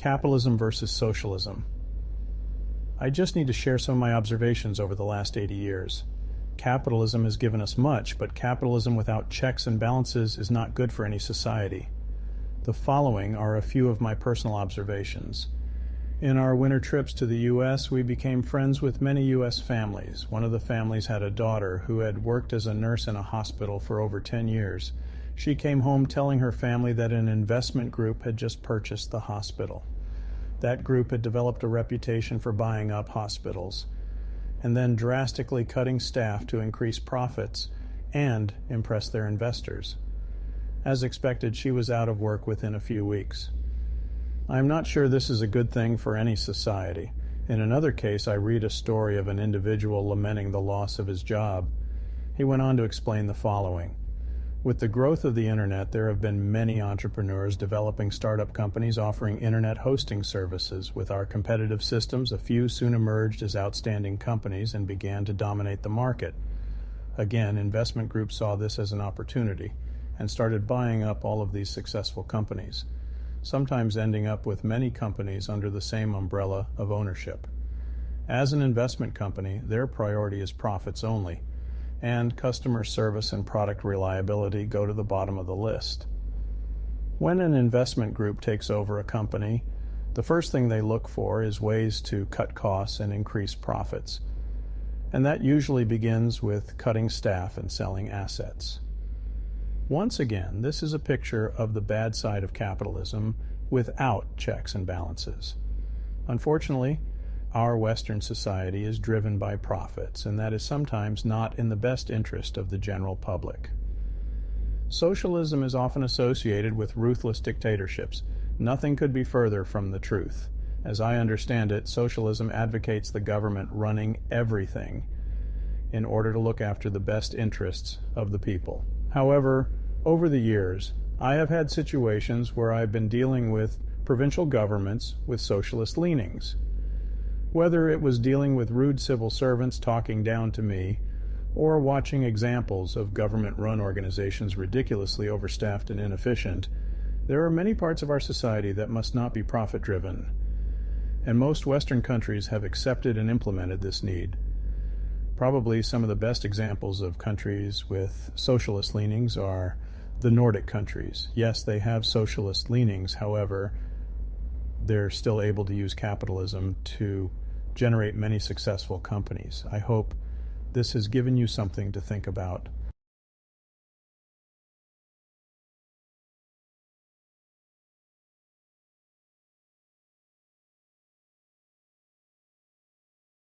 Capitalism versus Socialism. I just need to share some of my observations over the last 80 years. Capitalism has given us much, but capitalism without checks and balances is not good for any society. The following are a few of my personal observations. In our winter trips to the U.S., we became friends with many U.S. families. One of the families had a daughter who had worked as a nurse in a hospital for over 10 years. She came home telling her family that an investment group had just purchased the hospital. That group had developed a reputation for buying up hospitals and then drastically cutting staff to increase profits and impress their investors. As expected, she was out of work within a few weeks. I am not sure this is a good thing for any society. In another case, I read a story of an individual lamenting the loss of his job. He went on to explain the following. With the growth of the internet, there have been many entrepreneurs developing startup companies offering internet hosting services. With our competitive systems, a few soon emerged as outstanding companies and began to dominate the market. Again, investment groups saw this as an opportunity and started buying up all of these successful companies, sometimes ending up with many companies under the same umbrella of ownership. As an investment company, their priority is profits only, and customer service and product reliability go to the bottom of the list. When an investment group takes over a company, the first thing they look for is ways to cut costs and increase profits. And that usually begins with cutting staff and selling assets. Once again, this is a picture of the bad side of capitalism without checks and balances. Unfortunately, our Western society is driven by profits, and that is sometimes not in the best interest of the general public. Socialism is often associated with ruthless dictatorships. Nothing could be further from the truth. As I understand it, socialism advocates the government running everything in order to look after the best interests of the people. However, over the years, I have had situations where I've been dealing with provincial governments with socialist leanings. Whether it was dealing with rude civil servants talking down to me, or watching examples of government-run organizations ridiculously overstaffed and inefficient, there are many parts of our society that must not be profit-driven, and most Western countries have accepted and implemented this need. Probably some of the best examples of countries with socialist leanings are the Nordic countries. Yes, they have socialist leanings, however, they're still able to use capitalism to generate many successful companies. I hope this has given you something to think about.